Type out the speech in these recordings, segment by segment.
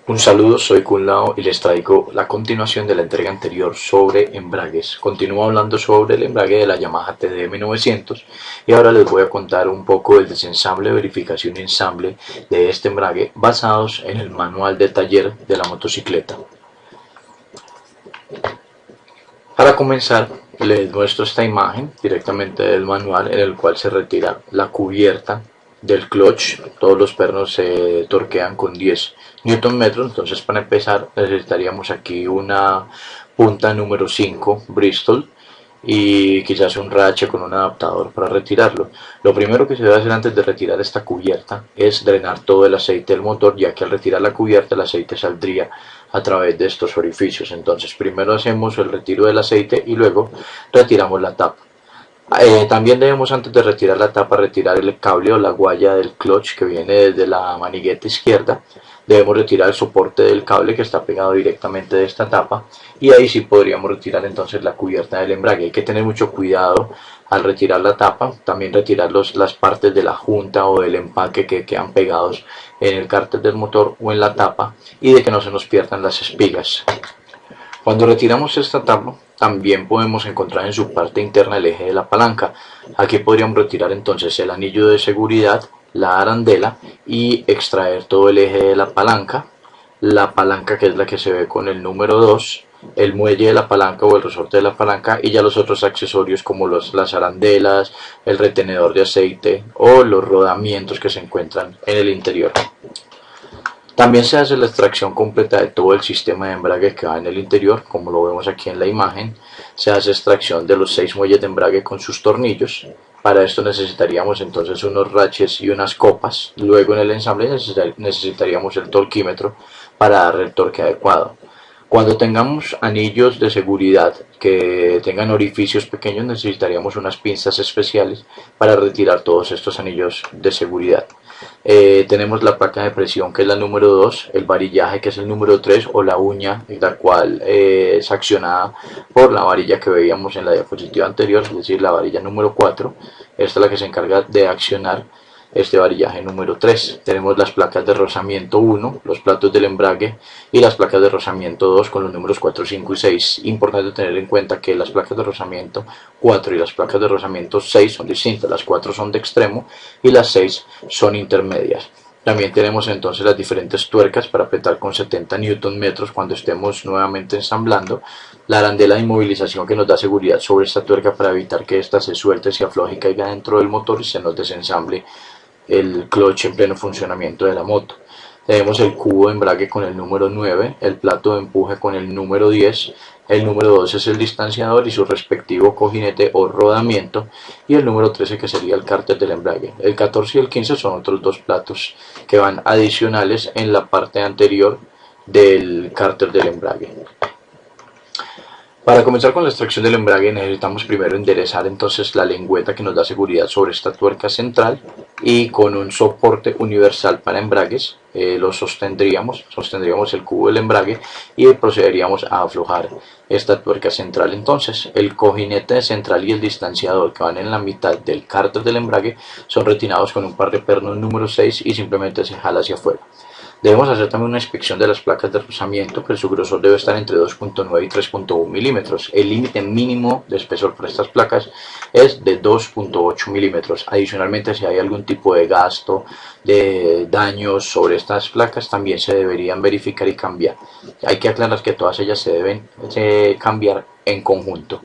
Un saludo, soy Kun Lao y les traigo la continuación de la entrega anterior sobre embragues. Continúo hablando sobre el embrague de la Yamaha TDM 900 y ahora les voy a contar un poco del desensamble, verificación y ensamble de este embrague basados en el manual de taller de la motocicleta. Para comenzar, les muestro esta imagen directamente del manual en el cual se retira la cubierta del clutch. Todos los pernos se torquean con 10 Nm, entonces para empezar necesitaríamos aquí una punta número 5 Bristol y quizás un rache con un adaptador para retirarlo. Lo primero que se debe hacer antes de retirar esta cubierta es drenar todo el aceite del motor, ya que al retirar la cubierta el aceite saldría a través de estos orificios. Entonces primero hacemos el retiro del aceite y luego retiramos la tapa. También debemos, antes de retirar la tapa, retirar el cable o la guaya del clutch que viene desde la manigueta izquierda. Debemos retirar el soporte del cable que está pegado directamente de esta tapa y ahí sí podríamos retirar entonces la cubierta del embrague. Hay que tener mucho cuidado al retirar la tapa, también retirar las partes de la junta o del empaque que quedan pegados en el cárter del motor o en la tapa, y de que no se nos pierdan las espigas. Cuando retiramos esta tapa, también podemos encontrar en su parte interna el eje de la palanca. Aquí podríamos retirar entonces el anillo de seguridad, la arandela y extraer todo el eje de la palanca que es la que se ve con el número 2, el muelle de la palanca o el resorte de la palanca, y ya los otros accesorios como las arandelas, el retenedor de aceite o los rodamientos que se encuentran en el interior. También se hace la extracción completa de todo el sistema de embrague que va en el interior, como lo vemos aquí en la imagen. Se hace extracción de los 6 muelles de embrague con sus tornillos. Para esto necesitaríamos entonces unos raches y unas copas. Luego en el ensamble necesitaríamos el torquímetro para dar el torque adecuado. Cuando tengamos anillos de seguridad que tengan orificios pequeños, necesitaríamos unas pinzas especiales para retirar todos estos anillos de seguridad. Tenemos la placa de presión, que es la número 2, el varillaje, que es el número 3, o la uña, la cual es accionada por la varilla que veíamos en la diapositiva anterior, es decir, la varilla número 4. Esta es la que se encarga de accionar este varillaje número 3. Tenemos las placas de rozamiento 1, los platos del embrague, y las placas de rozamiento 2 con los números 4, 5 y 6. Importante tener en cuenta que las placas de rozamiento 4 y las placas de rozamiento 6 son distintas. Las 4 son de extremo y las 6 son intermedias. También tenemos entonces las diferentes tuercas para apretar con 70 Nm cuando estemos nuevamente ensamblando, la arandela de inmovilización que nos da seguridad sobre esta tuerca para evitar que ésta se suelte, se afloje y caiga dentro del motor y se nos desensamble el clutch en pleno funcionamiento de la moto. Tenemos el cubo de embrague con el número 9, el plato de empuje con el número 10, el número 12 es el distanciador y su respectivo cojinete o rodamiento, y el número 13 que sería el cárter del embrague. El 14 y el 15 son otros dos platos que van adicionales en la parte anterior del cárter del embrague. Para comenzar con la extracción del embrague necesitamos primero enderezar entonces la lengüeta que nos da seguridad sobre esta tuerca central, y con un soporte universal para embragues lo sostendríamos el cubo del embrague y procederíamos a aflojar esta tuerca central. Entonces el cojinete central y el distanciador, que van en la mitad del cárter del embrague, son retirados con un par de pernos número 6 y simplemente se jala hacia afuera. Debemos hacer también una inspección de las placas de rozamiento, que su grosor debe estar entre 2.9 y 3.1 milímetros. El límite mínimo de espesor para estas placas es de 2.8 milímetros. Adicionalmente, si hay algún tipo de gasto, de daños sobre estas placas, también se deberían verificar y cambiar. Hay que aclarar que todas ellas se deben cambiar en conjunto.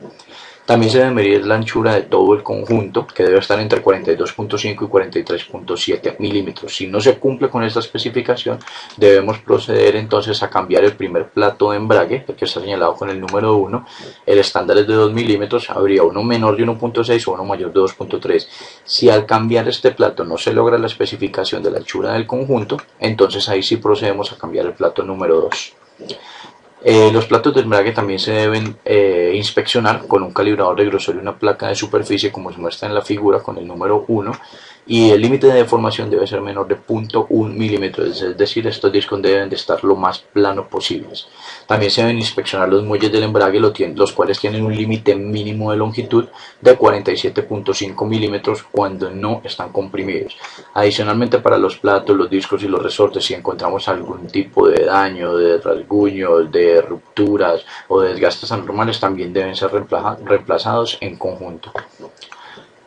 También se debe medir la anchura de todo el conjunto, que debe estar entre 42.5 y 43.7 milímetros. Si no se cumple con esta especificación, debemos proceder entonces a cambiar el primer plato de embrague, el que está señalado con el número 1. El estándar es de 2 milímetros, habría uno menor de 1.6 o uno mayor de 2.3. Si al cambiar este plato no se logra la especificación de la anchura del conjunto, entonces ahí sí procedemos a cambiar el plato número 2. Los platos de embrague también se deben inspeccionar con un calibrador de grosor y una placa de superficie, como se muestra en la figura con el número 1, y el límite de deformación debe ser menor de 0.1 milímetros, es decir, estos discos deben de estar lo más plano posibles. También se deben inspeccionar los muelles del embrague, los cuales tienen un límite mínimo de longitud de 47.5 milímetros cuando no están comprimidos. Adicionalmente, para los platos, los discos y los resortes, si encontramos algún tipo de daño, de rasguños, de rupturas o de desgastes anormales, también deben ser reemplazados en conjunto.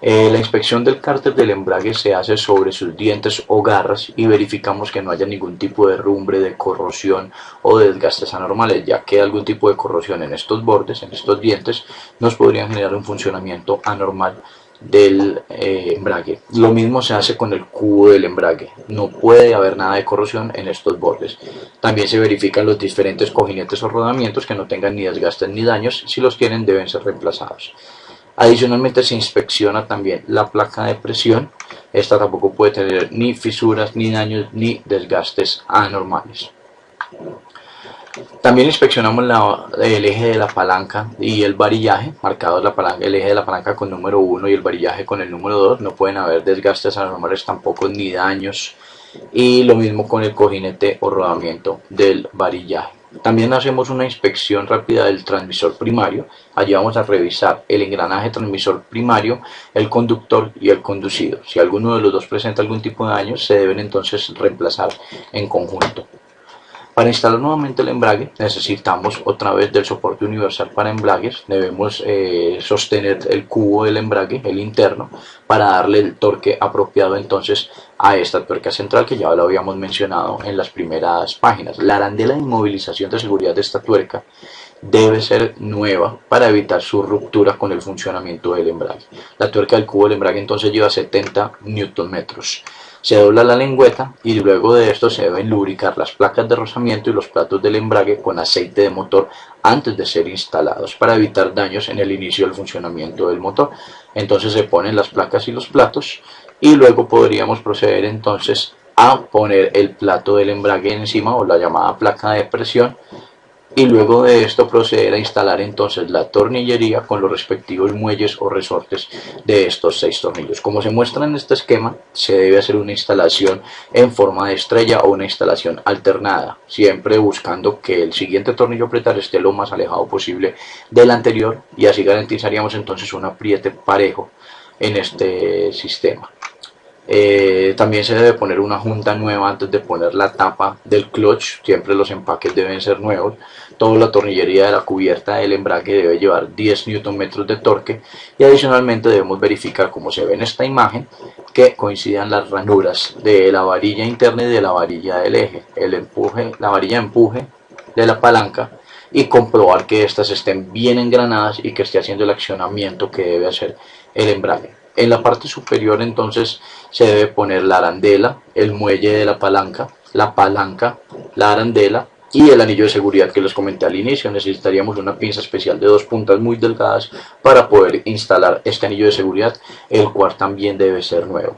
La inspección del cárter del embrague se hace sobre sus dientes o garras y verificamos que no haya ningún tipo de herrumbre, de corrosión o de desgastes anormales, ya que algún tipo de corrosión en estos bordes, en estos dientes, nos podría generar un funcionamiento anormal del embrague. Lo mismo se hace con el cubo del embrague, no puede haber nada de corrosión en estos bordes. También se verifican los diferentes cojinetes o rodamientos que no tengan ni desgastes ni daños, si los tienen deben ser reemplazados. Adicionalmente se inspecciona también la placa de presión, esta tampoco puede tener ni fisuras, ni daños, ni desgastes anormales. También inspeccionamos el eje de la palanca y el varillaje, marcados el eje de la palanca con número 1 y el varillaje con el número 2, no pueden haber desgastes anormales tampoco ni daños, y lo mismo con el cojinete o rodamiento del varillaje. También hacemos una inspección rápida del transmisor primario. Allí vamos a revisar el engranaje transmisor primario, el conductor y el conducido. Si alguno de los dos presenta algún tipo de daño, se deben entonces reemplazar en conjunto. Para instalar nuevamente el embrague necesitamos otra vez del soporte universal para embragues. Debemos sostener el cubo del embrague, el interno, para darle el torque apropiado entonces a esta tuerca central que ya lo habíamos mencionado en las primeras páginas. La arandela de inmovilización de seguridad de esta tuerca debe ser nueva para evitar su ruptura con el funcionamiento del embrague. La tuerca del cubo del embrague entonces lleva 70 Nm. Se dobla la lengüeta y luego de esto se deben lubricar las placas de rozamiento y los platos del embrague con aceite de motor antes de ser instalados para evitar daños en el inicio del funcionamiento del motor. Entonces se ponen las placas y los platos y luego podríamos proceder entonces a poner el plato del embrague encima o la llamada placa de presión, y luego de esto proceder a instalar entonces la tornillería con los respectivos muelles o resortes de estos 6 tornillos. Como se muestra en este esquema, se debe hacer una instalación en forma de estrella o una instalación alternada, siempre buscando que el siguiente tornillo a apretar esté lo más alejado posible del anterior, y así garantizaríamos entonces un apriete parejo en este sistema. También se debe poner una junta nueva antes de poner la tapa del clutch, siempre los empaques deben ser nuevos. Toda la tornillería de la cubierta del embrague debe llevar 10 Nm de torque, y adicionalmente debemos verificar, como se ve en esta imagen, que coincidan las ranuras de la varilla interna y de la varilla del eje, la varilla de empuje de la palanca, y comprobar que estas estén bien engranadas y que esté haciendo el accionamiento que debe hacer el embrague. En la parte superior entonces se debe poner la arandela, el muelle de la palanca, la arandela y el anillo de seguridad que les comenté al inicio. Necesitaríamos una pinza especial de 2 puntas muy delgadas para poder instalar este anillo de seguridad, el cual también debe ser nuevo.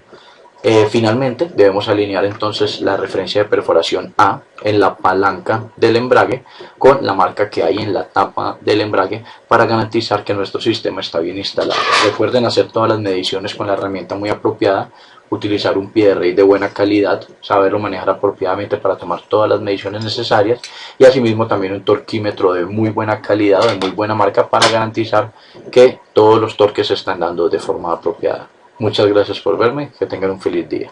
Finalmente debemos alinear entonces la referencia de perforación A en la palanca del embrague con la marca que hay en la tapa del embrague para garantizar que nuestro sistema está bien instalado. Recuerden hacer todas las mediciones con la herramienta muy apropiada, utilizar un pie de rey de buena calidad, saberlo manejar apropiadamente para tomar todas las mediciones necesarias, y asimismo también un torquímetro de muy buena calidad o de muy buena marca para garantizar que todos los torques se están dando de forma apropiada. Muchas gracias por verme, que tengan un feliz día.